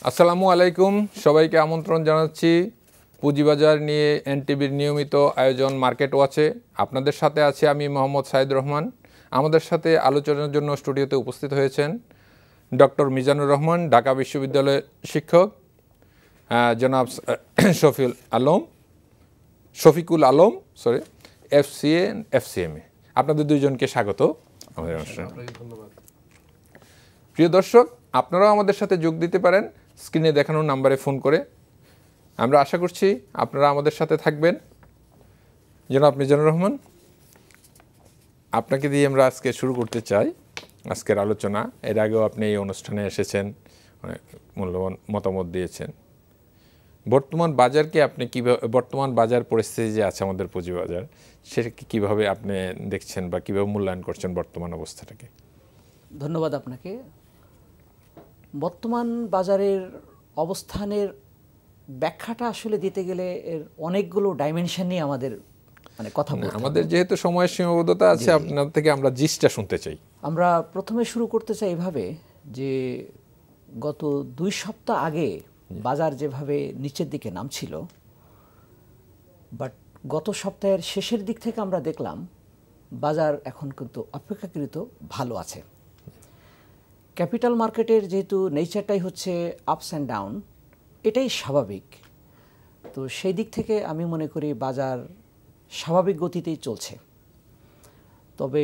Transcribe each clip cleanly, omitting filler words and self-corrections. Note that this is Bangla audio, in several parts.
আসসালামু আলাইকুম, সবাইকে আমন্ত্রণ জানাচ্ছি পুঁজিবাজার নিয়ে এনটিভির নিয়মিত আয়োজন মার্কেট ওয়াচে। আপনাদের সাথে আছি আমি মোহাম্মদ সাইদ রহমান। আমাদের সাথে আলোচনার জন্য স্টুডিওতে উপস্থিত হয়েছেন ডক্টর মিজানুর রহমান, ঢাকা বিশ্ববিদ্যালয়ের শিক্ষক, জনাব শফিকুল আলম এফসিএমএ। আপনাদের দুইজনকে স্বাগত আমাদের অনুষ্ঠানে। প্রিয় দর্শক, আপনারাও আমাদের সাথে যোগ দিতে পারেন স্ক্রিনে দেখানো নাম্বারে ফোন করে। আমরা আশা করছি আপনারা আমাদের সাথে থাকবেন। জনাব মিজানুর রহমান, আপনাকে দিয়ে আমরা আজকে শুরু করতে চাই আজকের আলোচনা। এর আগেও আপনি এই অনুষ্ঠানে এসেছেন, অনেক মূল্যবান মতামত দিয়েছেন। বর্তমান বাজারকে আপনি কীভাবে, বর্তমান বাজার পরিস্থিতি যে আছে আমাদের পুঁজিবাজার, সেটাকে কীভাবে আপনি দেখছেন বা কীভাবে মূল্যায়ন করছেন বর্তমান অবস্থাটাকে? ধন্যবাদ আপনাকে। বর্তমান বাজারের অবস্থানের ব্যাখ্যাটা আসলে দিতে গেলে এর অনেকগুলো ডাইমেনশন নিয়ে আমাদের কথা বলতে হবে। আমাদের যেহেতু সময়ের সীমাবদ্ধতা আছে, আপনার থেকে আমরা জিসটা শুনতে চাই। আমরা প্রথমে শুরু করতে চাই এভাবে যে গত 2 সপ্তাহ আগে বাজার যেভাবে নিচের দিকে নামছিল, বাট গত সপ্তাহের শেষের দিক থেকে আমরা দেখলাম বাজার এখন কিন্তু অপেক্ষাকৃত ভালো আছে। ক্যাপিটাল মার্কেটের যেহেতু নেচারটাই হচ্ছে আপস অ্যান্ড ডাউন, এটাই স্বাভাবিক। তো সেই দিক থেকে আমি মনে করি বাজার স্বাভাবিক গতিতেই চলছে। তবে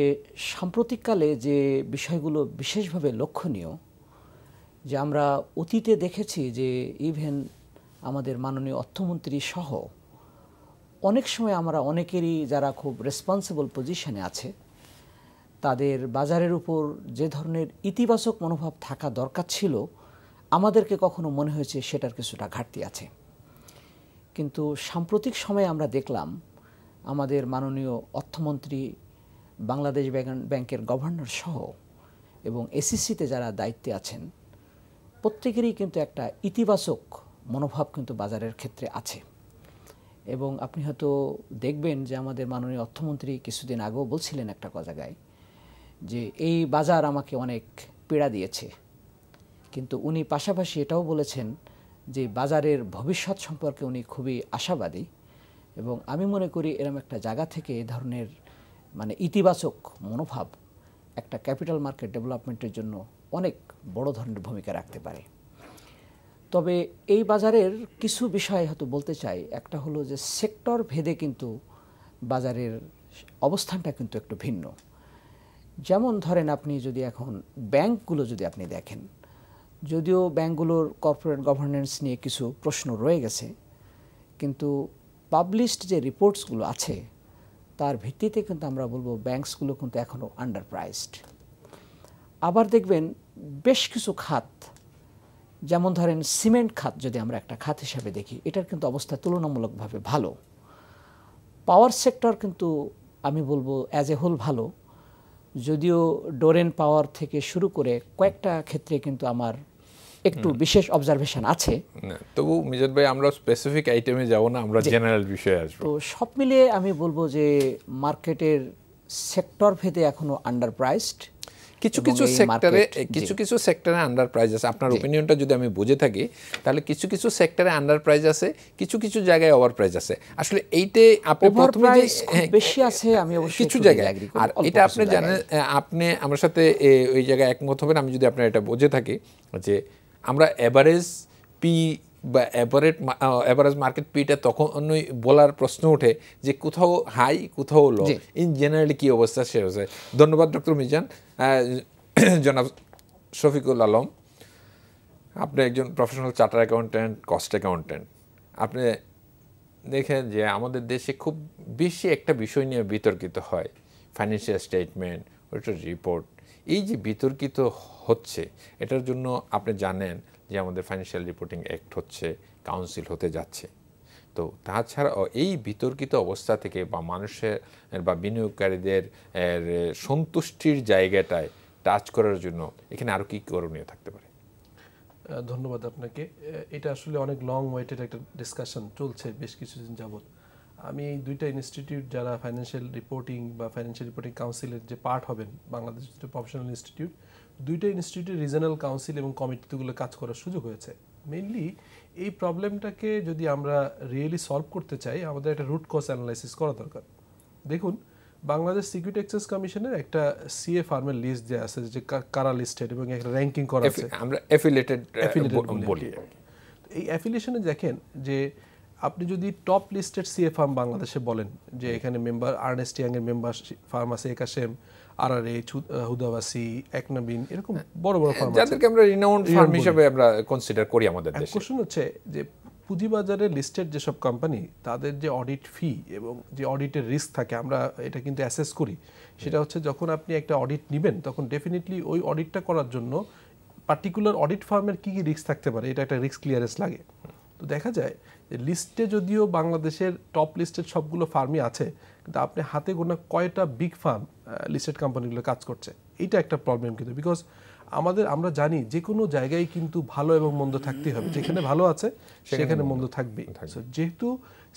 সাম্প্রতিককালে যে বিষয়গুলো বিশেষভাবে লক্ষণীয়, যে আমরা অতীতে দেখেছি যে ইভেন আমাদের মাননীয় অর্থমন্ত্রী সহ অনেক সময় আমরা অনেকেরই যারা খুব রেসপন্সিবল পজিশনে আছে, তাদের বাজারের উপর যে ধরনের ইতিবাচক মনোভাব থাকা দরকার ছিল, আমাদেরকে কখনো মনে হয়েছে সেটার কিছুটা ঘাটতি আছে। কিন্তু সাম্প্রতিক সময়ে আমরা দেখলাম আমাদের মাননীয় অর্থমন্ত্রী, বাংলাদেশ ব্যাংকের গভর্নর সহ এবং এসিসিতে যারা দায়িত্বে আছেন, প্রত্যেকেরই কিন্তু একটা ইতিবাচক মনোভাব কিন্তু বাজারের ক্ষেত্রে আছে। এবং আপনি হয়তো দেখবেন যে আমাদের মাননীয় অর্থমন্ত্রী কিছুদিন আগেও বলছিলেন একটা জায়গায় যে এই বাজার আমাকে অনেক পীড়া দিয়েছে, কিন্তু উনি পাশাপাশি এটাও বলেছেন যে বাজারের ভবিষ্যৎ সম্পর্কে উনি খুবই আশাবাদী। এবং আমি মনে করি এরকম একটা জায়গা থেকে এ ধরনের ইতিবাচক মনোভাব একটা ক্যাপিটাল মার্কেট ডেভেলপমেন্টের জন্য অনেক বড় ধরনের ভূমিকা রাখতে পারে। তবে এই বাজারের কিছু বিষয় হয়তো বলতে চাই। একটা হলো যে সেক্টর ভেদে কিন্তু বাজারের অবস্থানটা কিন্তু একটু ভিন্ন। যেমন ধরেন, আপনি যদি এখন ব্যাংকগুলো যদি আপনি দেখেন, যদিও ব্যাংকগুলোর কর্পোরেট গভর্নেন্স নিয়ে কিছু প্রশ্ন রয়ে গেছে, কিন্তু পাবলিশড যে রিপোর্টসগুলো আছে তার ভিত্তিতে কিন্তু আমরা বলবো ব্যাংকসগুলো কিন্তু এখনও আন্ডার প্রাইসড। আবার দেখবেন বেশ কিছু খাত, যেমন ধরেন সিমেন্ট খাত যদি আমরা একটা খাত হিসাবে দেখি, এটার কিন্তু অবস্থা তুলনামূলকভাবে ভালো। পাওয়ার সেক্টর কিন্তু আমি বলবো অ্যাজ এ হোল ভালো, যদিও ডোরেন পাওয়ার থেকে শুরু করে কয়েকটা ক্ষেত্রে কিন্তু আমার একটু বিশেষ অবজারভেশন আছে। তবু মিজান ভাই, আমরা স্পেসিফিক আইটেমে যাব না, আমরা জেনারেল বিষয়ে আসব। তো সব মিলিয়ে আমি বলবো যে মার্কেটের সেক্টর ভেদে এখনো আন্ডার প্রাইসড। কিছু কিছু সেক্টরে আন্ডার প্রাইস আছে। আপনার ওপিনিয়নটা যদি আমি বুঝে থাকি, তাহলে কিছু কিছু সেক্টরে আন্ডার প্রাইস আছে, কিছু কিছু জায়গায় ওভার প্রাইস আছে। আসলে এইটা আপনি প্রথমে যে বেশি আছে, আমি অবশ্যই কিছু জায়গায়, আর এটা আপনি জানেন, আপনি আমার সাথে ওই জায়গায় একমত হবেন আমি যদি আপনার এটা বুঝে থাকি, যে আমরা এভারেজ পি বা এভারেজ মার্কেট পিটা তখনই বলার প্রশ্ন ওঠে যে কোথাও হাই কোথাও লো, ইন জেনারেলি কী অবস্থা সে হচ্ছে। ধন্যবাদ ডক্টর মিজান। জনাব শফিকুল আলম, আপনি একজন professional charter accountant, cost accountant. আপনি দেখেন যে আমাদের দেশে খুব বেশি একটা বিষয় নিয়ে বিতর্কিত হয়, ফাইন্যান্সিয়াল স্টেটমেন্ট, ওইটার রিপোর্ট। এই যে বিতর্কিত হচ্ছে, এটার জন্য আপনি জানেন যে আমাদের ফাইন্যান্সিয়াল রিপোর্টিং অ্যাক্ট হচ্ছে, কাউন্সিল হতে যাচ্ছে। তো তাছাড়া এই বিতর্কিত অবস্থা থেকে বা মানুষের বা বিনিয়োগকারীদের সন্তুষ্টির জায়গাটায় টাচ করার জন্য এখানে আরও কী করণীয় থাকতে পারে? ধন্যবাদ আপনাকে। এটা আসলে অনেক লং ওয়েটেড একটা ডিসকাশন চলছে বেশ কিছুদিন যাবত। আমি এই দুইটা ইনস্টিটিউট যারা ফাইন্যান্সিয়াল রিপোর্টিং বা ফাইন্যান্সিয়াল রিপোর্টিং কাউন্সিলের যে পার্ট হবেন, বাংলাদেশ প্রফেশনাল ইনস্টিটিউট, দুইটা ইনস্টিটিউটের রিজনাল কাউন্সিল এবং কমিটিগুলো কাজ করার সুযোগ হয়েছে। মেইনলি এই প্রবলেমটাকে যদি আমরা রিয়েলি সলভ করতে চাই আমাদের একটা রুট কজ অ্যানালাইসিস করা দরকার। দেখুন, বাংলাদেশ সিকিউরিটি এক্সচেঞ্জ কমিশনের একটা সিএ ফার্মের লিস্ট দেওয়া আছে যে কারা লিস্টেড এবং একটা র্যাঙ্কিং করা আছে, আমরা অ্যাফিলিয়েটেড বলি। এই অ্যাফিলিয়েশনে দেখেন যে আপনি যদি টপ লিস্টেড সিএ ফার্ম বাংলাদেশে বলেন যে এখানে মেম্বার আর্নেস্ট ইয়াং এর মেম্বার ফার্ম আছে, একাশেম, আরআরএইচ, হুদাবাসী, একনবীন, এরকম বড় বড় ফার্ম আছে যাদেরকে আমরা রিনাউন্ড ফার্ম হিসেবে আমরা কনসিডার করি আমাদের দেশে। কোশ্চেন হচ্ছে যে পুঁজিবাজারে লিস্টেড যেসব কোম্পানি তাদের যে অডিট ফি এবং যে অডিটের রিস্ক থাকে আমরা এটা কিন্তু অ্যাসেস করি, সেটা হচ্ছে যখন আপনি একটা অডিট নেবেন তখন ডেফিনেটলি ওই অডিটটা করার জন্য পার্টিকুলার অডিট ফার্মের কী কী রিস্ক থাকতে পারে এটা একটা রিস্ক ক্লিয়ারেন্স লাগে। তো দেখা যায় যে লিস্টে যদিও বাংলাদেশের টপ লিস্টেড সবগুলো ফার্মই আছে, কিন্তু আপনি হাতে গোনা কয়টা বিগ ফার্ম লিস্টেড কোম্পানিগুলো কাজ করছে, এইটা একটা প্রবলেম কিন্তু। বিকজ আমরা জানি যে কোনো জায়গায় কিন্তু ভালো এবং মন্দ থাকতেই হবে, যেখানে ভালো আছে সেখানে মন্দ থাকবেই। যেহেতু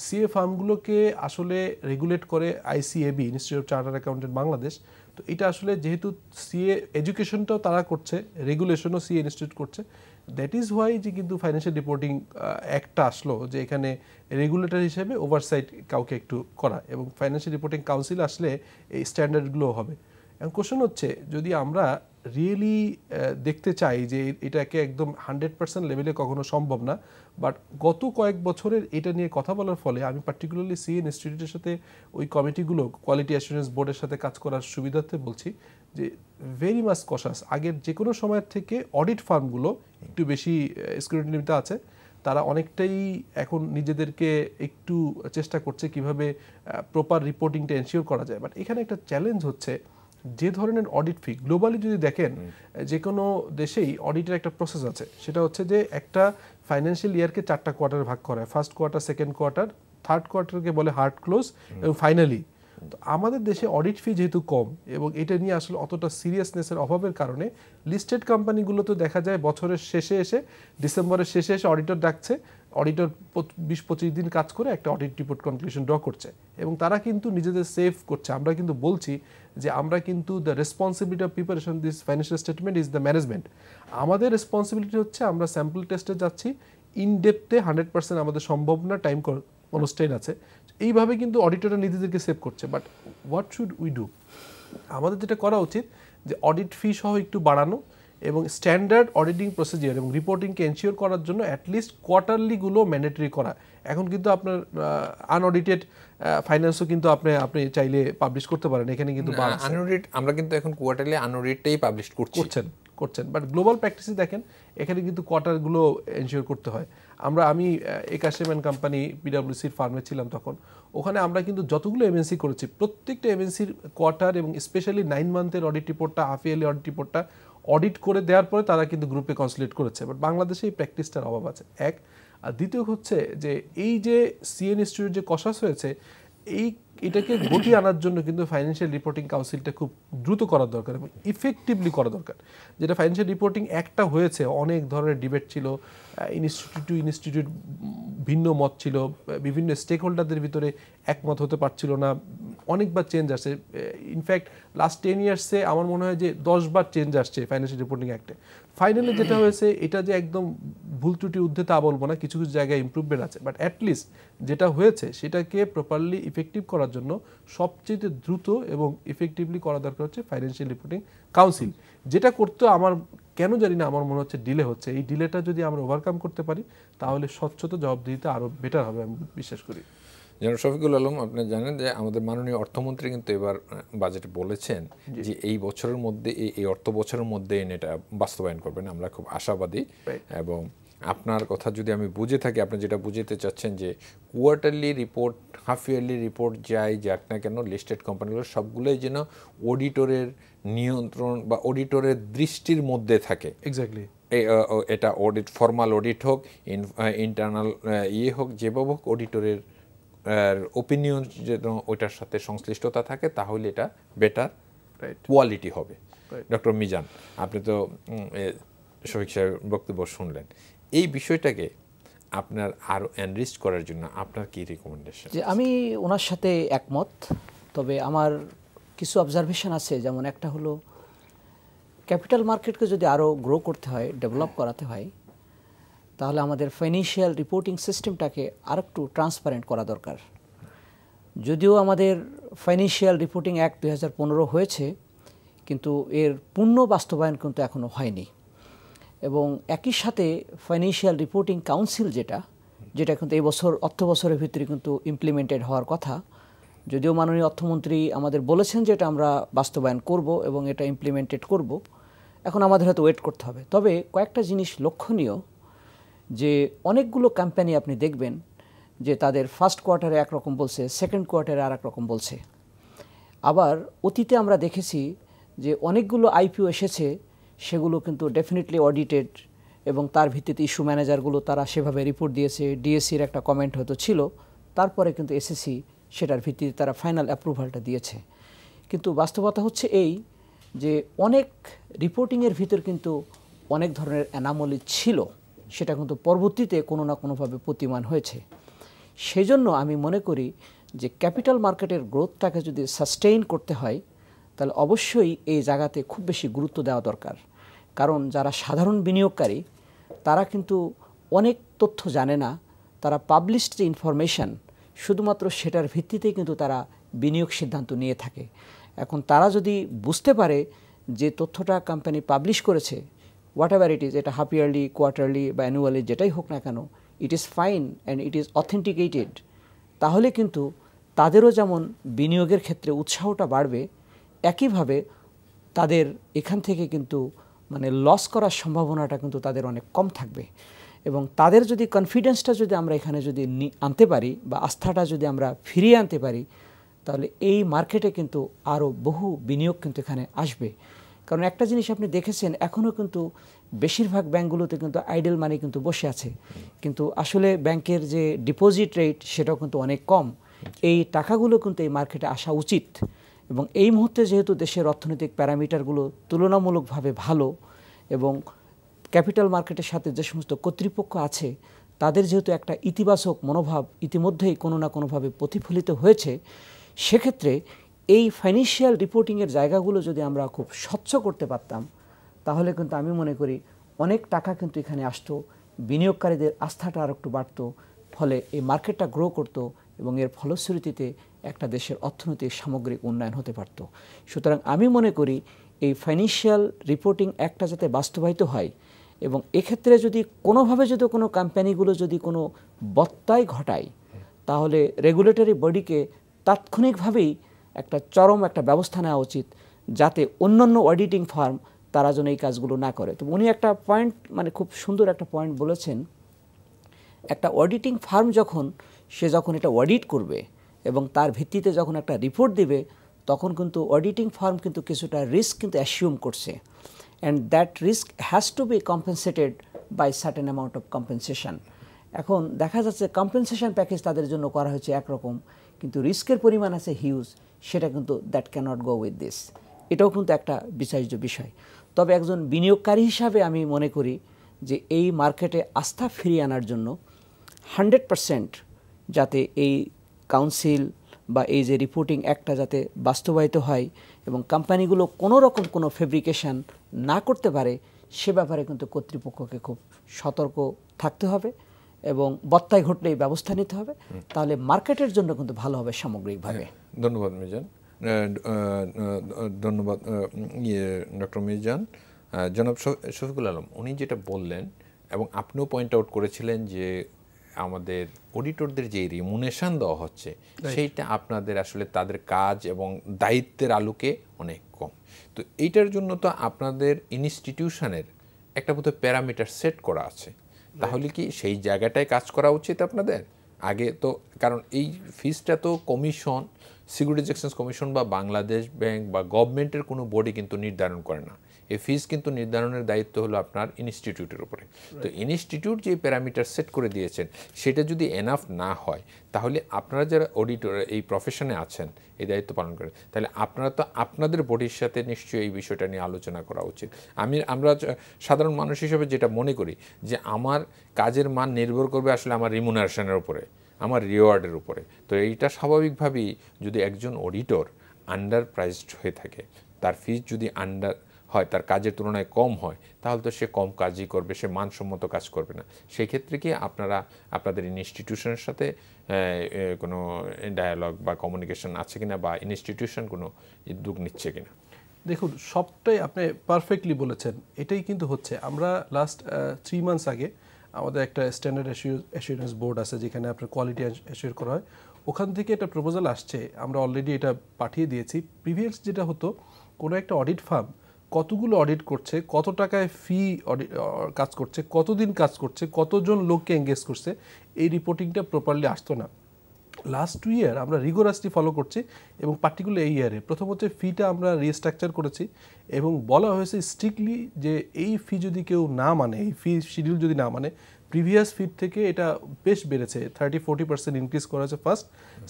সিএ ফার্মগুলোকে আসলে রেগুলেট করে ICAB, institute of chartered accountant Bangladesh, তো এটা আসলে যেহেতু সিএ এডুকেশনটাও তারা করছে, রেগুলেশনও সিএ ইনস্টিটিউট করছে, দ্যাট ইজ হোয়াই যে কিন্তু ফাইন্যান্সিয়াল রিপোর্টিং অ্যাক্টটা আসলো যে এখানে রেগুলেটর হিসেবে ওভারসাইট কাউকে একটু করা, এবং ফাইন্যান্সিয়াল রিপোর্টিং কাউন্সিল আসলে এই স্ট্যান্ডার্ডগুলো হবে। এখন কোশ্চেন হচ্ছে যদি আমরা রিয়েলি দেখতে চাই যে এটাকে একদম 100% লেভেলে কখনো সম্ভব না, বাট গত কয়েক বছরের এটা নিয়ে কথা বলার ফলে আমি পার্টিকুলারলি সিএ ইনস্টিটিউটের সাথে ওই কমিটিগুলো কোয়ালিটি অ্যাসুরেন্স বোর্ডের সাথে কাজ করার সুবিধার্থে বলছি যে ভেরি মাচ কশাস। আগের যে কোনো সময়ের থেকে অডিট ফার্মগুলো একটু বেশি স্ক্রুটিনিতে আছে, তারা অনেকটাই এখন নিজেদেরকে একটু চেষ্টা করছে কিভাবে প্রপার রিপোর্টিংটা এনশিওর করা যায়। বাট এখানে একটা চ্যালেঞ্জ হচ্ছে যে ধরনের অডিট ফি গ্লোবালি যদি দেখেন যে কোনো দেশেই অডিটের একটা প্রসেস আছে, সেটা হচ্ছে যে একটা ফাইন্যান্সিয়াল ইয়ারকে 4টা কোয়ার্টারে ভাগ করা হয়, first quarter, second quarter, third কোয়ার্টারকে বলে হার্ড ক্লোজ এবং ফাইনালি। তো আমাদের দেশে অডিট ফি যেহেতু কম এবং এটা নিয়ে আসলে অতটা সিরিয়াসনেসের অভাবের কারণে লিস্টেড কোম্পানিগুলো তো দেখা যায় বছরের শেষে এসে, ডিসেম্বরের শেষে এসে অডিটর ডাকছে, অডিটর 20-25 দিন কাজ করে একটা অডিট রিপোর্ট কনক্লুশন ড্র করছে এবং তারা কিন্তু নিজেদের সেভ করছে। আমরা কিন্তু বলছি যে আমরা কিন্তু the responsibility of preparation this financial statement is the management. আমাদের রেসপন্সিবিলিটি হচ্ছে আমরা স্যাম্পল টেস্টে যাচ্ছি, ইন ডেপথে 100% আমাদের সম্ভব না, টাইম কনস্ট্রেইন আছে, এইভাবে কিন্তু অডিটররা নিজেদেরকে সেভ করছে। But what should we do? আমাদের যেটা করা উচিত যে অডিট ফি সহ একটু বাড়ানো এবং স্ট্যান্ডার্ড অডিটিং প্রসিজিওর এবং রিপোর্টিংকে এনশিওর করার জন্য অ্যাটলিস্ট কোয়ার্টারলিগুলো ম্যান্ডেটরি করা। এখন কিন্তু আপনার আনঅডিটেড ফাইন্যান্সও কিন্তু আপনি চাইলে পাবলিশ করতে পারেন, এখানে কিন্তু আনঅডিট আমরা কিন্তু এখন কোয়ার্টারলি আনঅডিটটাই পাবলিশ করছেন, বাট গ্লোবাল প্র্যাকটিসে দেখেন এখানে কিন্তু কোয়ার্টারগুলো এনশিওর করতে হয়। আমি একাশেম অ্যান্ড কোম্পানি পিডাব্লিউসির ফার্মে ছিলাম তখন, ওখানে আমরা কিন্তু যতগুলো এমএনসি করেছি প্রত্যেকটা এমএনসির কোয়ার্টার এবং স্পেশালি 9 মান্থের অডিট রিপোর্টটা, হাফ ইয়ারলি অডিট রিপোর্টটা অডিট করে দেওয়ার পরে তারা কিন্তু গ্রুপে কনসুলেট করেছে। বাট বাংলাদেশে এই প্র্যাকটিসটার অভাব আছে, এক। আর দ্বিতীয় হচ্ছে যে এই যে সিএ ইনস্টিটিউট যে কশাস হয়েছে, এটাকে গতি আনার জন্য কিন্তু ফাইন্যান্সিয়াল রিপোর্টিং কাউন্সিলটা খুব দ্রুত করা দরকার এবং ইফেক্টিভলি করা দরকার। যেটা ফাইন্যান্সিয়াল রিপোর্টিং একটা হয়েছে, অনেক ধরনের ডিবেট ছিল, ইনস্টিটিউট টু ইনস্টিটিউট ভিন্ন মত ছিল, বিভিন্ন স্টেক হোল্ডারদের ভিতরে একমত হতে পারছিল না, অনেকবার চেঞ্জ আসে। ইনফ্যাক্ট লাস্ট 10 ইয়ার্সে আমার মনে হয় যে 10 বার চেঞ্জ আসছে ফাইন্যান্সিয়াল রিপোর্টিং অ্যাক্টে। ফাইনালি যেটা হয়েছে, এটা যে একদম ভুল ত্রুটি ঊর্ধ্বে তা বলবো না, কিছু কিছু জায়গায় ইমপ্রুভমেন্ট আছে, বাট অ্যাটলিস্ট যেটা হয়েছে সেটাকে প্রপারলি ইফেক্টিভ করার জন্য সবচেয়ে দ্রুত এবং ইফেক্টিভলি করা দরকার হচ্ছে ফাইন্যান্সিয়াল রিপোর্টিং কাউন্সিল। যেটা করতে আমার কেন জানি না আমার মনে হচ্ছে ডিলে হচ্ছে। এই ডিলেটা যদি আমরা ওভারকাম করতে পারি তাহলে স্বচ্ছতা, জবাবদিহিতা আরও বেটার হবে আমি বিশ্বাস করি। জনাব শফিকুল আলম, আপনি জানেন যে আমাদের মাননীয় অর্থমন্ত্রী কিন্তু এবার বাজেটে বলেছেন যে এই বছরের মধ্যে, এই অর্থ বছরের মধ্যে এটা বাস্তবায়ন করবেন। আমরা খুব আশাবাদী এবং আপনার কথা যদি আমি বুঝে থাকি, আপনি যেটা বুঝতে চাচ্ছেন যে quarterly report, half yearly report যাক না কেন, লিস্টেড কোম্পানিগুলো সবগুলোই যেন অডিটরের নিয়ন্ত্রণ বা অডিটরের দৃষ্টির মধ্যে থাকে। এক্স্যাক্টলি, এটা অডিট, ফর্মাল অডিট হোক, ইন্টারনাল হোক, যেভাবে হোক অডিটরের ওপিনিয়ন যেন ওইটার সাথে সংশ্লিষ্টতা থাকে, তাহলে এটা বেটার কোয়ালিটি হবে। ডক্টর মিজান, আপনি তো শফিক সাহেবের বক্তব্য শুনলেন, এই বিষয়টাকে আপনার আরও এনরিচ করার জন্য আপনার কি রিকমেন্ডেশন? যে আমি ওনার সাথে একমত, তবে আমার কিছু অবজারভেশন আছে। যেমন একটা হলো, ক্যাপিটাল মার্কেটকে যদি আরও গ্রো করতে হয়, ডেভেলপ করাতে হয়, তাহলে আমাদের ফাইন্যান্সিয়াল রিপোর্টিং সিস্টেমটাকে আরেকটু ট্রান্সপারেন্ট করা দরকার। যদিও আমাদের ফাইন্যান্সিয়াল রিপোর্টিং অ্যাক্ট 2015 হয়েছে, কিন্তু এর পূর্ণ বাস্তবায়ন কিন্তু এখনও হয়নি। এবং একই সাথে ফাইন্যান্সিয়াল রিপোর্টিং কাউন্সিল যেটা কিন্তু এই বছর অর্থ বছরের ভিতরে কিন্তু ইমপ্লিমেন্টেড হওয়ার কথা, যদিও মাননীয় অর্থমন্ত্রী আমাদের বলেছেন যে এটা আমরা বাস্তবায়ন করব এবং এটা ইমপ্লিমেন্টেড করব, এখন আমাদের হয়তো ওয়েট করতে হবে। তবে কয়েকটা জিনিস লক্ষণীয়, যে অনেকগুলো কোম্পানি আপনি দেখবেন যে তাদের ফার্স্ট কোয়ার্টারে একরকম বলছে, সেকেন্ড কোয়ার্টারে আর এক রকম বলছে। আবার অতীতে আমরা দেখেছি যে অনেকগুলো আইপিও এসেছে, সেগুলো কিন্তু ডেফিনেটলি অডিটেড এবং তার ভিত্তিতে ইস্যু ম্যানেজারগুলো তারা সেভাবে রিপোর্ট দিয়েছে, ডিএসসির একটা কমেন্ট হয়তো ছিল, তারপরে কিন্তু এসএসসি সেটার ভিত্তিতে তারা ফাইনাল অ্যাপ্রুভালটা দিয়েছে। কিন্তু বাস্তবতা হচ্ছে এই যে অনেক রিপোর্টিংয়ের ভিতর কিন্তু অনেক ধরনের অ্যানামলি ছিল, সেটা কিন্তু পরবর্তীতে কোনো না কোনোভাবে প্রতিমান হয়েছে। সেজন্য আমি মনে করি যে ক্যাপিটাল মার্কেটের গ্রোথটাকে যদি সাস্টেইন করতে হয়, তাহলে অবশ্যই এই জায়গাতে খুব বেশি গুরুত্ব দেওয়া দরকার। কারণ যারা সাধারণ বিনিয়োগকারী তারা কিন্তু অনেক তথ্য জানে না, তারা পাবলিশড যে ইনফরমেশান শুধুমাত্র সেটার ভিত্তিতেই কিন্তু তারা বিনিয়োগ সিদ্ধান্ত নিয়ে থাকে। এখন তারা যদি বুঝতে পারে যে তথ্যটা কোম্পানি পাবলিশ করেছে, হোয়াট এভার ইট ইজ, এটা হাফ ইয়ারলি, কোয়ার্টারলি বা অ্যানুয়ালি যেটাই হোক না কেন, it is fine and it is authenticated, তাহলে কিন্তু তাদেরও যেমন বিনিয়োগের ক্ষেত্রে উৎসাহটা বাড়বে, একইভাবে তাদের এখান থেকে কিন্তু মানে লস করার সম্ভাবনাটা কিন্তু তাদের অনেক কম থাকবে। এবং তাদের যদি কনফিডেন্সটা যদি আমরা এখানে যদি আনতে পারি বা আস্থাটা যদি আমরা ফিরিয়ে আনতে পারি, তাহলে এই মার্কেটে কিন্তু আরও বহু বিনিয়োগ কিন্তু এখানে আসবে। কারণ একটা জিনিস আপনি দেখেছেন, এখনও কিন্তু বেশিরভাগ ব্যাঙ্কগুলোতে কিন্তু আইডল মানি কিন্তু বসে আছে, কিন্তু আসলে ব্যাংকের যে ডিপোজিট রেট সেটাও কিন্তু অনেক কম। এই টাকাগুলো কিন্তু এই মার্কেটে আসা উচিত। এবং এই মুহূর্তে যেহেতু দেশের অর্থনৈতিক প্যারামিটারগুলো তুলনামূলকভাবে ভালো এবং ক্যাপিটাল মার্কেটের সাথে যে সমস্ত কর্তৃপক্ষ আছে তাদের যেহেতু একটা ইতিবাচক মনোভাব ইতিমধ্যেই কোনো না কোনোভাবে প্রতিফলিত হয়েছে, সেক্ষেত্রে এই ফাইন্যান্সিয়াল রিপোর্টিংয়ের জায়গাগুলো যদি আমরা খুব স্বচ্ছ করতে পারতাম, তাহলে কিন্তু আমি মনে করি অনেক টাকা কিন্তু এখানে আসতো, বিনিয়োগকারীদের আস্থাটা আর একটু বাড়তো, ফলে এই মার্কেটটা গ্রো করতো এবং এর ফলশ্রুতিতে একটা দেশের অর্থনৈতিক সামগ্রিক উন্নয়ন হতে পারত। সুতরাং আমি মনে করি এই ফাইন্যান্সিয়াল রিপোর্টিং একটা যাতে বাস্তবায়িত হয়, এবং এক্ষেত্রে যদি কোনোভাবে যদি কোনো কোম্পানিগুলো যদি কোনো ব্যত্যয় ঘটায়, তাহলে রেগুলেটরি বডিকে তাৎক্ষণিকভাবেই একটা চরম একটা ব্যবস্থা নেওয়া উচিত, যাতে অন্যান্য অডিটিং ফার্ম তারা যেন এই কাজগুলো না করে। তো উনি একটা পয়েন্ট মানে খুব সুন্দর একটা পয়েন্ট বলেছেন, একটা অডিটিং ফার্ম যখন এটা অডিট করবে এবং তার ভিত্তিতে যখন একটা রিপোর্ট দিবে, তখন কিন্তু অডিটিং ফার্ম কিন্তু কিছুটা রিস্ক কিন্তু অ্যাসিউম করছে, and that risk has to be compensated by certain amount of compensation. এখন দেখা যাচ্ছে কম্পেনসেশন প্যাকেজ তাদের জন্য করা হয়েছে একরকম, কিন্তু রিস্কের পরিমাণ আছে হিউজ, সেটা কিন্তু that cannot go with this. এটাও কিন্তু একটা বিচার্য বিষয়। তবে একজন বিনিয়োগকারী হিসাবে আমি মনে করি যে এই মার্কেটে আস্থা ফিরিয়ে আনার জন্য 100% যাতে এই কাউন্সিল বা এই যে রিপোর্টিং অ্যাক্টটা যাতে বাস্তবায়িত হয় এবং কোম্পানিগুলো কোনো রকম কোনো ফেব্রিকেশন না করতে পারে, সে ব্যাপারে কিন্তু কর্তৃপক্ষকে খুব সতর্ক থাকতে হবে এবং ব্যত্যয় ঘটলেই ব্যবস্থা নিতে হবে, তাহলে মার্কেটের জন্য কিন্তু ভালো হবে সামগ্রিকভাবে। ধন্যবাদ মিজান, ধন্যবাদ ডক্টর মিজান। জনাব শফিকুল আলম, উনি যেটা বললেন এবং আপনিও পয়েন্ট আউট করেছিলেন যে আমাদের অডিটরদের যে রিমুনেশন দেওয়া হচ্ছে সেইটা আপনাদের আসলে তাদের কাজ এবং দায়িত্বের আলোকে অনেক কম। তো এইটার জন্য তো আপনাদের ইনস্টিটিউশনের একটা বোধহয় প্যারামিটার সেট করা আছে, তাহলে কি সেই জায়গাটায় কাজ করা উচিত আপনাদের আগে? তো কারণ এই ফিসটা তো কমিশন, সিকিউরিটিজ এক্সচেঞ্জ কমিশন বা বাংলাদেশ ব্যাংক বা গভর্নমেন্টের কোনো বডি কিন্তু নির্ধারণ করে না। এই ফিস কিন্তু নির্ধারণের দায়িত্ব হলো আপনার ইনস্টিটিউটের উপরে। তো ইনস্টিটিউট যে প্যারামিটার সেট করে দিয়েছেন সেটা যদি এনাফ না হয়, তাহলে আপনারা যারা অডিটর এই প্রফেশনে আছেন, এই দায়িত্ব পালন করেন, তাহলে আপনারা তো আপনাদের বডির সাথে নিশ্চয়ই এই বিষয়টা নিয়ে আলোচনা করা উচিত। আমরা সাধারণ মানুষ হিসেবে যেটা মনে করি যে আমার কাজের মান নির্ভর করবে আসলে আমার রিমুনারেশনের উপরে, আমার রিওয়ার্ডের উপরে। তো এইটা স্বাভাবিকভাবেই যদি একজন অডিটর আন্ডার প্রাইসড হয়ে থাকে, তার ফিস যদি আন্ডার হয়, তার কাজের তুলনায় কম হয়, তাহলে তো সে কম কাজই করবে, সে মানসম্মত কাজ করবে না। সেই ক্ষেত্রে কি আপনারা আপনাদের ইনস্টিটিউশনের সাথে কোনো ডায়ালগ বা কমিউনিকেশন আছে কিনা, বা ইনস্টিটিউশন কোনো উদ্যোগ নিচ্ছে কিনা? দেখুন, সবটাই আপনি পারফেক্টলি বলেছেন, এটাই কিন্তু হচ্ছে। আমরা লাস্ট 3 মান্থস আগে আমাদের একটা স্ট্যান্ডার্ড অ্যাসুরেন্স বোর্ড আছে যেখানে আপনার কোয়ালিটি অ্যাসিওর করা হয়, ওখান থেকে একটা প্রপোজাল আসছে, আমরা অলরেডি এটা পাঠিয়ে দিয়েছি। প্রিভিয়াস যেটা হতো, কোনো একটা অডিট ফার্ম কতগুলো অডিট করছে, কত টাকায় ফি কাজ করছে, কতদিন কাজ করছে, কতজন লোককে এঙ্গেজ করছে, এই রিপোর্টিংটা প্রপারলি আসতো না। লাস্ট 2 ইয়ার আমরা রিগোরাসলি ফলো করছি, এবং পার্টিকুলার এই ইয়ারে প্রথম হচ্ছে ফিটা আমরা রিস্ট্রাকচার করেছি, এবং বলা হয়েছে স্ট্রিক্টলি যে এই ফি যদি কেউ না মানে, এই ফি শিডিউল যদি না মানে, প্রিভিয়াস ফিট থেকে এটা বেশ বেড়েছে, 30-40% ইনক্রিজ করা হয়েছে ফার্স্ট।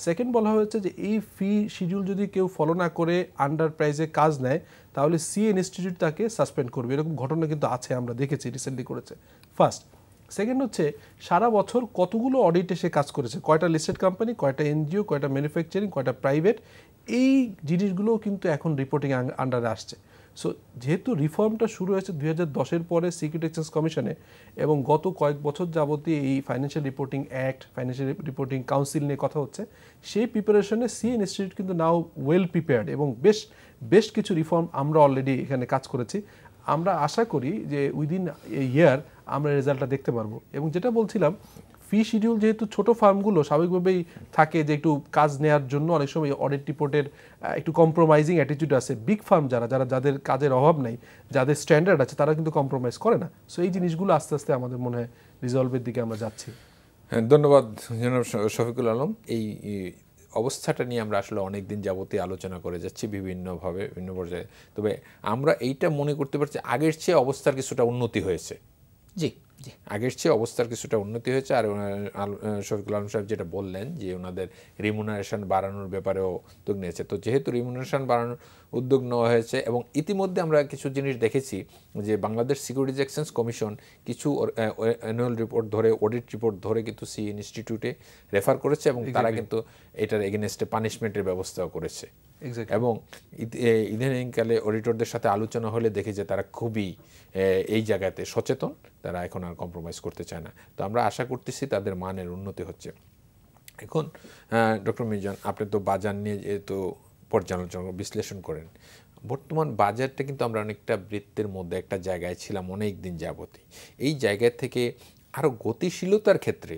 সেকেন্ড বলা হয়েছে যে এই ফি শিডিউল যদি কেউ ফলো না করে আন্ডার প্রাইজে কাজ নেয়, তাহলে সিএ ইনস্টিটিউট তাকে সাসপেন্ড করবে। এরকম ঘটনা কিন্তু আছে, আমরা দেখেছি, রিসেন্টলি করেছে। ফার্স্ট। সেকেন্ড হচ্ছে সারা বছর কতগুলো অডিটে সে কাজ করেছে, কয়টা লিস্টেড কোম্পানি, কয়টা এনজিও, কয়টা ম্যানুফ্যাকচারিং, কয়টা প্রাইভেট, এই জিনিসগুলোও কিন্তু এখন রিপোর্টিং আন্ডারে আসছে। সো যেহেতু রিফর্মটা শুরু হয়েছে 2010-এর পরে সিকিউরিটি এক্সচেঞ্জ কমিশনে, এবং গত কয়েক বছর যাবতীয় এই financial reporting act, financial reporting council নিয়ে কথা হচ্ছে, সেই প্রিপারেশনে সিএ ইনস্টিটিউট কিন্তু নাও ওয়েল প্রিপেয়ার্ড, এবং বেশ কিছু রিফর্ম আমরা অলরেডি এখানে কাজ করেছি। আমরা আশা করি যে উইদিন ইয়ার আমরা রেজাল্টটা দেখতে পারবো। এবং যেটা বলছিলাম, ফি শিডিউল যেহেতু ছোট ফার্মগুলো স্বাভাবিকভাবেই থাকে যে একটু কাজ নেওয়ার জন্য অনেক সময় অডিট রিপোর্টের একটু কম্প্রোমাইজিং অ্যাটিটিউড আছে। বিগ ফার্ম যাদের কাজের অভাব নেই, যাদের স্ট্যান্ডার্ড আছে, তারা কিন্তু কম্প্রোমাইজ করে না। সো এই জিনিসগুলো আস্তে আস্তে আমাদের মনে হয় রিজলভের দিকে আমরা যাচ্ছি। হ্যাঁ, ধন্যবাদ জনাব শফিকুল আলম। এই অবস্থাটা নিয়ে আমরা আসলে অনেক দিন যাবতীয় আলোচনা করে যাচ্ছি বিভিন্নভাবে, বিভিন্ন পর্যায়ে। তবে আমরা এইটা মনে করতে পারছি আগের চেয়ে অবস্থার কিছুটা উন্নতি হয়েছে। জি জি, আগের চেয়ে অবস্থার কিছুটা উন্নতি হয়েছে। আর শফিকুল আলম সাহেব যেটা বললেন যে ওনাদের রিমুনারেশন বাড়ানোর ব্যাপারেও উদ্যোগ নিয়েছে। তো যেহেতু রিমুনারেশন বাড়ানোর উদ্যোগ নেওয়া হয়েছে, এবং ইতিমধ্যে আমরা কিছু জিনিস দেখেছি যে বাংলাদেশ সিকিউরিটিজ এক্সচেঞ্জ কমিশন কিছু অ্যানুয়াল রিপোর্ট ধরে, অডিট রিপোর্ট ধরে কিন্তু সি ইনস্টিটিউটে রেফার করেছে, এবং তারা কিন্তু এটার এগেনস্টে পানিশমেন্টের ব্যবস্থাও করেছে। এবং ইদানিংকালে অডিটরদের সাথে আলোচনা হলে দেখি যে তারা খুবই এই জায়গাতে সচেতন, তারা এখন আর কম্প্রোমাইজ করতে চায় না। তো আমরা আশা করতেছি তাদের মানের উন্নতি হচ্ছে। এখন ডক্টর মিজান, আপনি তো বাজার নিয়ে যেহেতু পর্যালোচনা বিশ্লেষণ করেন, বর্তমান বাজারটা কিন্তু আমরা অনেকটা বৃত্তের মধ্যে একটা জায়গায় ছিলাম অনেক দিন যাবতই। এই জায়গা থেকে আরও গতিশীলতার ক্ষেত্রে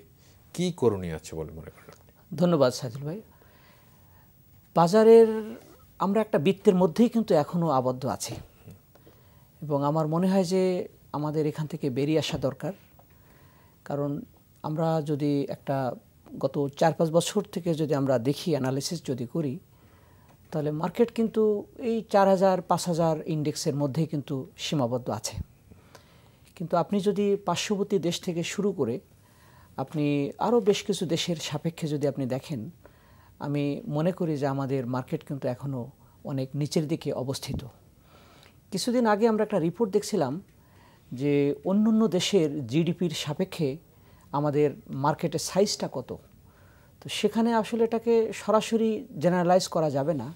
কি করণীয় আছে বলে মনে করেন? ধন্যবাদ সাইদুল ভাই। বাজারের আমরা একটা বৃত্তের মধ্যেই কিন্তু এখনও আবদ্ধ আছি, এবং আমার মনে হয় যে আমাদের এখান থেকে বেরিয়ে আসা দরকার। কারণ আমরা যদি একটা গত 4-5 বছর থেকে যদি আমরা দেখি, অ্যানালিসিস যদি করি, তাহলে মার্কেট কিন্তু এই 4000-5000 ইন্ডেক্সের মধ্যেই কিন্তু সীমাবদ্ধ আছে। কিন্তু আপনি যদি পার্শ্ববর্তী দেশ থেকে শুরু করে আপনি আরও বেশ কিছু দেশের সাপেক্ষে যদি আপনি দেখেন, আমি মনে করি যে আমাদের মার্কেট কিন্তু এখনও অনেক নিচের দিকে অবস্থিত। কিছুদিন আগে আমরা একটা রিপোর্ট দেখছিলাম যে অন্যান্য দেশের জিডিপির সাপেক্ষে আমাদের মার্কেটের সাইজটা কত। তো সেখানে আসলে এটাকে সরাসরি জেনারেলাইজ করা যাবে না,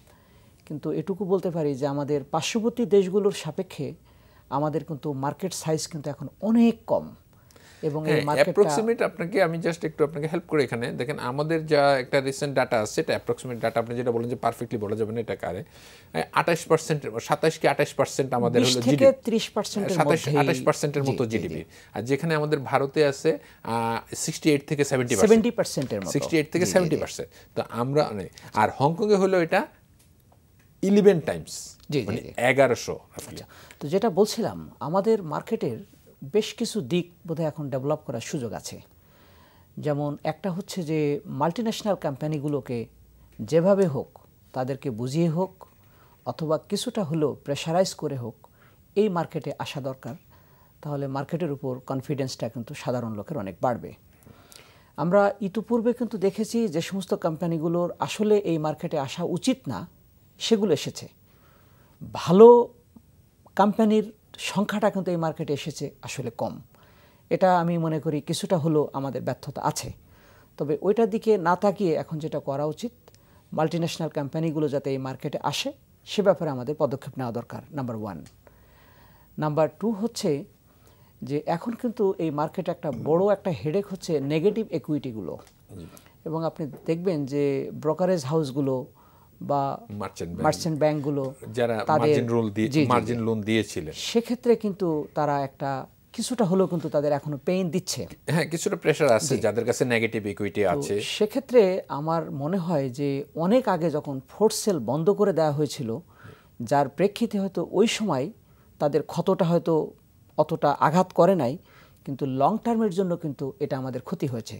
কিন্তু এটুকু বলতে পারি যে আমাদের পার্শ্ববর্তী দেশগুলোর সাপেক্ষে আমাদের কিন্তু মার্কেট সাইজ কিন্তু এখন অনেক কম। এবং এই মার্কেটটা অ্যাপ্রক্সিমেট, আপনাকে আমি জাস্ট একটু আপনাকে হেল্প করে এখানে দেখেন, আমাদের যা একটা রিসেন্ট ডাটা আছে, এটা অ্যাপ্রক্সিমেট ডাটা, আপনি যেটা বলেন যে পারফেক্টলি বলা যাবে না এটা কারে, 28%, 27 কি 28% আমাদের হলো জিডিপি, 27-28%-এর মতো জিডিপি। আর যেখানে আমাদের ভারতে আছে 68 থেকে 70%, 68 থেকে 70%। তো আমরা, আর হংকংয়ে হলো এটা 11 টাইমস, মানে 1100। তো যেটা বলছিলাম, আমাদের মার্কেটের বেশ কিছু দিক বোধহয় এখন ডেভেলপ করার সুযোগ আছে। যেমন একটা হচ্ছে যে মাল্টিন্যাশনাল কোম্পানিগুলোকে যেভাবে হোক তাদেরকে বুঝিয়ে হোক, অথবা কিছুটা হলেও প্রেশারাইজ করে হোক, এই মার্কেটে আসা দরকার। তাহলে মার্কেটের উপর কনফিডেন্সটা কিন্তু সাধারণ লোকের অনেক বাড়বে। আমরা ইতিপূর্বে কিন্তু দেখেছি যে সমস্ত কোম্পানিগুলোর আসলে এই মার্কেটে আসা উচিত না, সেগুলো এসেছে। ভালো কোম্পানির সংখ্যাটা কিন্তু এই মার্কেটে এসেছে আসলে কম। এটা আমি মনে করি কিছুটা হলেও আমাদের ব্যর্থতা আছে। তবে ওইটার দিকে না তাকিয়ে এখন যেটা করা উচিত, মাল্টিন্যাশনাল কোম্পানিগুলো যাতে এই মার্কেটে আসে সে ব্যাপারে আমাদের পদক্ষেপ নেওয়া দরকার, নাম্বার 1। নাম্বার 2 হচ্ছে যে এখন কিন্তু এই মার্কেটে একটা বড় একটা হেডেক হচ্ছে নেগেটিভ ইকুইটিগুলো, এবং আপনি দেখবেন যে ব্রোকারেজ হাউসগুলো বা মার্চেন্ট ব্যাংকগুলো যারা মার্জিন লোন দিয়েছিলেন সেক্ষেত্রে কিন্তু তারা একটা কিছুটা হলেও কিন্তু তাদের এখনো পেইন দিচ্ছে, হ্যাঁ কিছুটা প্রেশার আছে যাদের কাছে নেগেটিভ ইকুইটি আছে। সেক্ষেত্রে আমার মনে হয় যে অনেক আগে যখন ফোর্স সেল বন্ধ করে দেওয়া হয়েছিল, যার প্রেক্ষিতে হয়তো ওই সময় তাদের ক্ষতটা হয়তো অতটা আঘাত করে নাই, কিন্তু লং টার্মের জন্য কিন্তু এটা আমাদের ক্ষতি হয়েছে,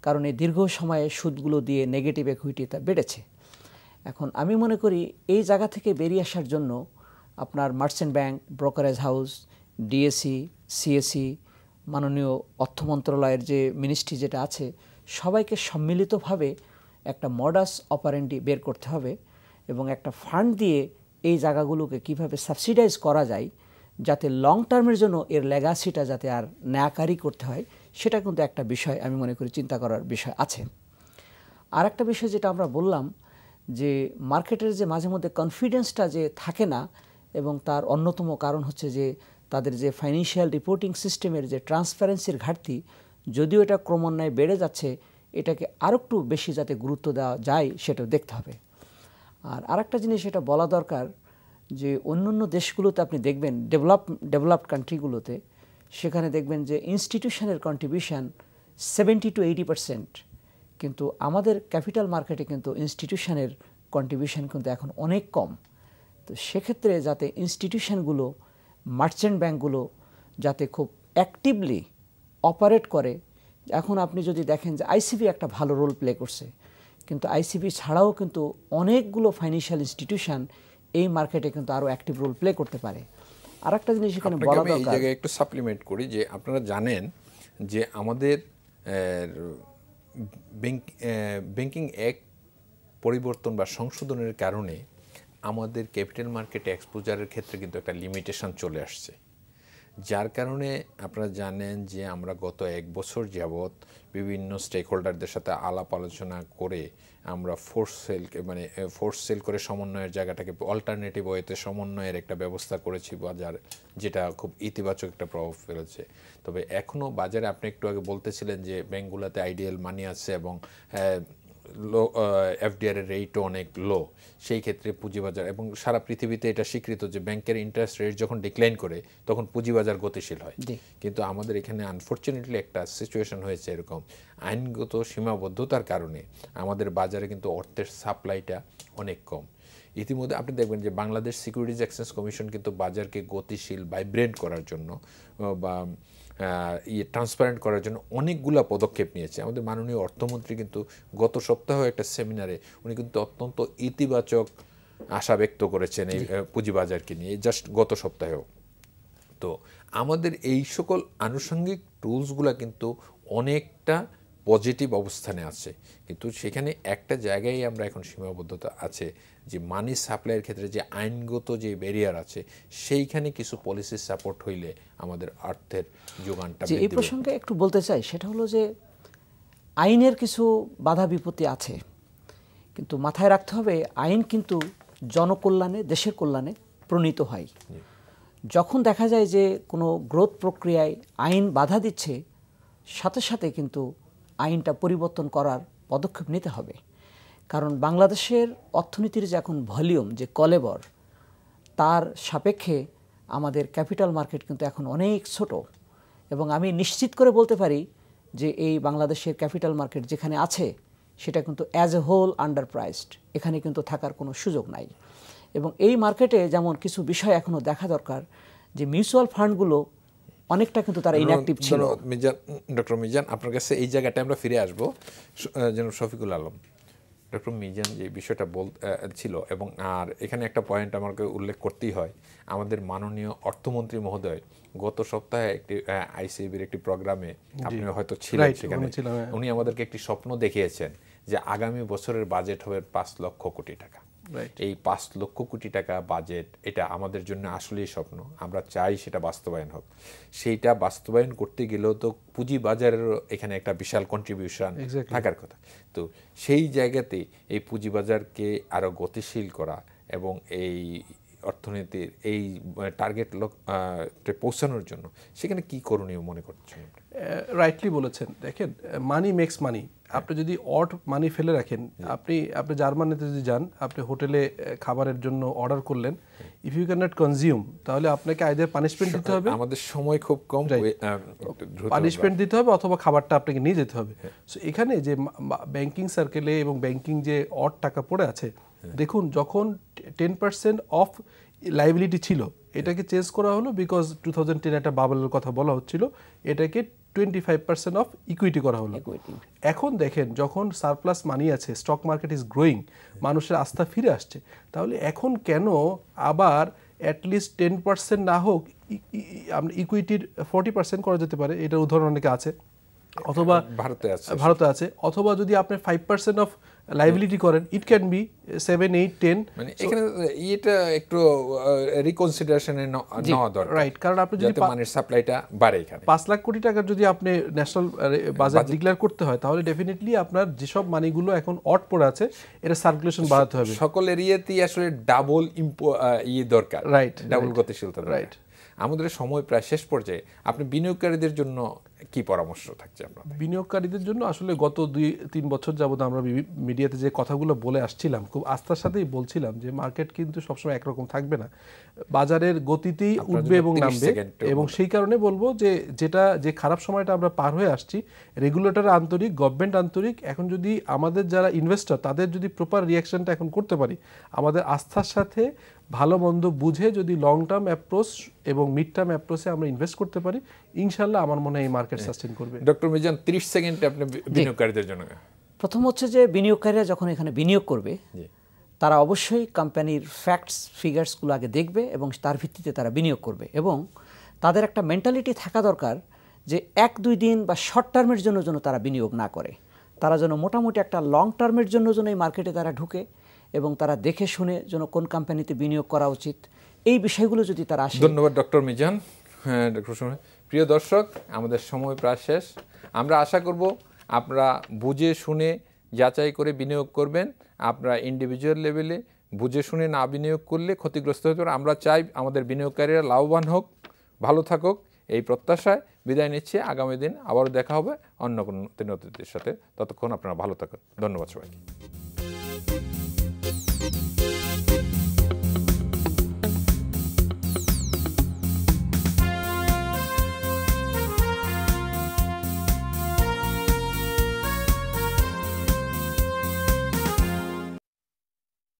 কারণ এই দীর্ঘ সময়ে সুদগুলো দিয়ে নেগেটিভ ইকুইটি তা বেড়েছে। এখন আমি মনে করি এই জায়গা থেকে বেরিয়ে আসার জন্য আপনার merchant bank, brokerage house, DAC, CAC, মাননীয় অর্থ মন্ত্রণালয়ের যে মিনিস্ট্রি যেটা আছে, সবাইকে সম্মিলিতভাবে একটা মডাস অপারেন্ডি বের করতে হবে এবং একটা ফান্ড দিয়ে এই জায়গাগুলোকে কিভাবে সাবসিডাইজ করা যায় যাতে লং টার্মের জন্য এর লেগাসিটা যাতে আর ন্যায়কারী করতে হয়, সেটা কিন্তু একটা বিষয় আমি মনে করি চিন্তা করার বিষয় আছে। আর একটা বিষয় যেটা আমরা বললাম যে মার্কেটের যে মাঝে মধ্যে কনফিডেন্সটা যে থাকে না, এবং তার অন্যতম কারণ হচ্ছে যে তাদের যে ফাইন্যান্সিয়াল রিপোর্টিং সিস্টেমের যে ট্রান্সপারেন্সির ঘাটতি, যদিও এটা ক্রমান্বয়ে বেড়ে যাচ্ছে, এটাকে আরও একটু বেশি যাতে গুরুত্ব দেওয়া যায় সেটাও দেখতে হবে। আর আরেকটা জিনিস এটা বলা দরকার যে অন্যান্য দেশগুলোতে আপনি দেখবেন ডেভেলপড কান্ট্রিগুলোতে, সেখানে দেখবেন যে ইনস্টিটিউশনের কন্ট্রিবিউশন 70 to 80%, কিন্তু আমাদের ক্যাপিটাল মার্কেটে কিন্তু ইনস্টিটিউশনের কন্ট্রিবিউশন কিন্তু এখন অনেক কম। তো সেক্ষেত্রে যাতে ইনস্টিটিউশনগুলো, মার্চেন্ট ব্যাংকগুলো যাতে খুব অ্যাক্টিভলি অপারেট করে। এখন আপনি যদি দেখেন যে আইসিবি একটা ভালো রোল প্লে করছে, কিন্তু আইসিবি ছাড়াও কিন্তু অনেকগুলো ফাইন্যান্সিয়াল ইনস্টিটিউশন এই মার্কেটে কিন্তু আরও অ্যাক্টিভ রোল প্লে করতে পারে। আর একটা জিনিস এখানে বলা দরকার, এই জায়গায় একটু সাপ্লিমেন্ট করি যে আপনারা জানেন যে আমাদের ব্যাংকিং অ্যাক্ট পরিবর্তন বা সংশোধনের কারণে আমাদের ক্যাপিটাল মার্কেটে এক্সপোজারের ক্ষেত্রে কিন্তু একটা লিমিটেশন চলে আসছে, যার কারণে আপনারা জানেন যে আমরা গত 1 বছর যাবৎ বিভিন্ন স্টেক হোল্ডারদের সাথে আলাপ আলোচনা করে আমরা ফোর্স সেল করে সমন্বয়ের জায়গাটাকে অল্টারনেটিভ ওয়েতে সমন্বয়ের একটা ব্যবস্থা করেছি বাজার, যেটা খুব ইতিবাচক একটা প্রভাব ফেলেছে। তবে এখনও বাজারে আপনি একটু আগে বলতেছিলেন যে ব্যাঙ্কগুলোতে আইডিয়াল মানি আছে এবং লো এফডিআর এর রেটও অনেক লো, সেই ক্ষেত্রে পুঁজিবাজার এবং সারা পৃথিবীতে এটা স্বীকৃত যে ব্যাংকের ইন্টারেস্ট রেট যখন ডিক্লাইন করে তখন পুঁজিবাজার গতিশীল হয়। কিন্তু আমাদের এখানে আনফর্চুনেটলি একটা সিচুয়েশন হয়েছে এরকম, আইনগত সীমাবদ্ধতার কারণে আমাদের বাজারে কিন্তু অর্থের সাপ্লাইটা অনেক কম। ইতিমধ্যে আপনি দেখবেন যে বাংলাদেশ সিকিউরিটিজ এক্সচেঞ্জ কমিশন কিন্তু বাজারকে গতিশীল ভাইব্রেন্ট করার জন্য বা ট্রান্সপারেন্ট করার জন্য অনেকগুলো পদক্ষেপ নিয়েছে। আমাদের মাননীয় অর্থমন্ত্রী কিন্তু গত সপ্তাহে একটা সেমিনারে উনি কিন্তু অত্যন্ত ইতিবাচক আশা ব্যক্ত করেছেন এই পুঁজিবাজারকে নিয়ে, জাস্ট গত সপ্তাহেও। তো আমাদের এই সকল আনুষঙ্গিক টুলসগুলো কিন্তু অনেকটা পজিটিভ অবস্থানে আছে, কিন্তু সেখানে একটা জায়গায় আমরা এখন সীমাবদ্ধতা আছে যে মানি সাপ্লাইয়ের ক্ষেত্রে যে আইনগত যে ব্যারিয়ার আছে, সেইখানে কিছু পলিসি সাপোর্ট হইলে আমাদের অর্থের যোগানটা। এই প্রসঙ্গে একটু বলতে চাই, সেটা হলো যে আইনের কিছু বাধা বিপত্তি আছে, কিন্তু মাথায় রাখতে হবে আইন কিন্তু জনকল্যাণে, দেশের কল্যাণে প্রণীত হয়। যখন দেখা যায় যে কোনো গ্রোথ প্রক্রিয়ায় আইন বাধা দিচ্ছে, সাথে সাথে কিন্তু আইনটা পরিবর্তন করার পদক্ষেপ নিতে হবে। কারণ বাংলাদেশের অর্থনীতির যে এখন ভলিউম, যে কলেবর, তার সাপেক্ষে আমাদের ক্যাপিটাল মার্কেট কিন্তু এখন অনেক ছোট, এবং আমি নিশ্চিত করে বলতে পারি যে এই বাংলাদেশের ক্যাপিটাল মার্কেট যেখানে আছে সেটা কিন্তু as a whole underpriced, এখানে কিন্তু থাকার কোনো সুযোগ নাই। এবং এই মার্কেটে যেমন কিছু বিষয় এখনও দেখা দরকার, যে মিউচুয়াল ফান্ডগুলো অনেকটা কিন্তু তারা ইনঅ্যাক্টিভ ছিল। ডক্টর মিজান, আপনার কাছে এই জায়গাটা আমরা ফিরে আসবো। যেন শফিকুল আলম, ডক্টর মিজান যে বিষয়টা ছিল, এবং আর এখানে একটা পয়েন্ট আমাকে উল্লেখ করতেই হয়, আমাদের মাননীয় অর্থমন্ত্রী মহোদয় গত সপ্তাহে একটি আইসিবির একটি প্রোগ্রামে, আপনি হয়তো ছিলেন সেখানে, উনি আমাদেরকে একটি স্বপ্ন দেখিয়েছেন যে আগামী বছরের বাজেট হবে 5 লক্ষ কোটি টাকা। এই 5 লক্ষ কোটি টাকা বাজেট, এটা আমাদের জন্য আসলেই স্বপ্ন, আমরা চাই সেটা বাস্তবায়ন হোক। সেইটা বাস্তবায়ন করতে গেলেও তো পুঁজি বাজারেরও এখানে একটা বিশাল কন্ট্রিবিউশন থাকার কথা। তো সেই জায়গাতে এই পুঁজিবাজারকে আরও গতিশীল করা এবং এই অর্থনীতির এই টার্গেট পৌঁছানোর জন্য সেখানে কি করণীয় মনে করছেন? রাইটলি বলেছেন। দেখেন, মানি মেক্স মানি। আপনি যদি অড মানি ফেলে রাখেন, আপনি জার্মানিতে যদি যান, আপনি হোটেলে খাবারের জন্য অর্ডার করলেন, if you cannot consume, তাহলে আপনাকে আইদার পানিশমেন্ট দিতে হবে, আমাদের সময় খুব কম, পানিশমেন্ট দিতে হবে, অথবা খাবারটা আপনাকে নিয়ে যেতে হবে। সো এখানে যে ব্যাংকিং সার্কেলে এবং ব্যাংকিং যে অড টাকা পড়ে আছে, দেখুন যখন 10% অফ লাইবিলিটি ছিল, এটাকে চেঞ্জ করা হলো বিকজ 2010 একটা বাবলের কথা বলা হচ্ছিল, এটাকে 25% অফ ইকুইটি করা হলো। এখন দেখেন, যখন সারপ্লাস মানি আছে, স্টক মার্কেট ইজ গ্রোয়িং, মানুষের আস্থা ফিরে আসছে, তাহলে এখন কেন আবার অ্যাটলিস্ট 10% না হোক ইকুইটির 40% করা যেতে পারে? এটার উদাহরণ অনেকে আছে, অথবা ভারতে আছে, অথবা যদি আপনি 5% অফ লাইবিলিটি করেন, ইট ক্যান বি 7, 8, 10। মানে এখানে এটা একটু রিকনসিডারেশনে নেওয়া দরকার, রাইট? কারণ আপনি যদি মানির সাপ্লাইটা বাড়ে, এখানে 5 লাখ কোটি টাকার যদি আপনি ন্যাশনাল বাজেট ডিক্লেয়ার করতে হয়, তাহলে ডেফিনেটলি আপনার যেসব মানিগুলো এখন অড পড়ে আছে, এটা সার্কুলেশন বাড়াতে হবে। সকল এরিয়াতেই আসলে ডাবল দরকার, রাইট, ডাবল গতিশীলতা, রাইট। আমাদের সময় প্রায় শেষ পর্যায়ে, আপনি বিনিয়োগকারীদের জন্য কি পরামর্শ থাকছে আপনার? বিনিয়োগকারীদের জন্য আসলে গত 2-3 বছর যাবত আমরা মিডিয়াতে যে কথাগুলো বলে আসছিলাম, খুব আস্থার সাথেই বলছিলাম যে মার্কেট কিন্তু সবসময় একরকম থাকবে না, বাজারের গতিতেই উঠবে এবং নামবে। এবং সেই কারণে বলবো যে খারাপ সময়টা আমরা পার হয়ে আসছি, রেগুলেটর আন্তরিক, গভর্নমেন্ট আন্তরিক, এখন যদি আমাদের যারা ইনভেস্টর তাদের যদি প্রপার রিয়াকশনটা এখন করতে পারি, আমাদের আস্থার সাথে ভালো মন্দ বুঝে যদি লং টার্ম অ্যাপ্রোচ এবং মিড টার্ম অ্যাপ্রোচে আমরা ইনভেস্ট করতে পারি, ইনশাআল্লাহ আমার মনে হয় এই মার্কেট সাস্টেইন করবে। ডক্টর মিজান, 30 সেকেন্ডে আপনি বিনিয়োগকারীদের জন্য। প্রথম হচ্ছে যে বিনিয়োগকারীরা যখন এখানে বিনিয়োগ করবে, তারা অবশ্যই কোম্পানির ফ্যাক্টস ফিগার্সগুলো আগে দেখবে এবং তার ভিত্তিতে তারা বিনিয়োগ করবে। এবং তাদের একটা মেন্টালিটি থাকা দরকার যে 1-2 দিন বা শর্ট টার্মের জন্য যেন তারা বিনিয়োগ না করে, তারা যেন মোটামুটি একটা লং টার্মের জন্য যেন এই মার্কেটে তারা ঢুকে এবং তারা দেখে শুনে যেন কোন কোম্পানিতে বিনিয়োগ করা উচিত, এই বিষয়গুলো যদি তারা আসে। ধন্যবাদ ডক্টর মিজান। হ্যাঁ ডক্টর সুমন, প্রিয় দর্শক, আমাদের সময় প্রায় শেষ। আমরা আশা করব আপনারা বুঝে শুনে যাচাই করে বিনিয়োগ করবেন। আপনারা ইন্ডিভিজুয়াল লেভেলে বুঝে শুনে না বিনিয়োগ করলে ক্ষতিগ্রস্ত হতে পারে। আমরা চাই আমাদের বিনিয়োগকারীরা লাভবান হোক, ভালো থাকুক, এই প্রত্যাশায় বিদায় নিচ্ছি। আগামী দিন আবারও দেখা হবে অন্য কোনো অতিথির সাথে। ততক্ষণ আপনারা ভালো থাকুন। ধন্যবাদ সবাইকে।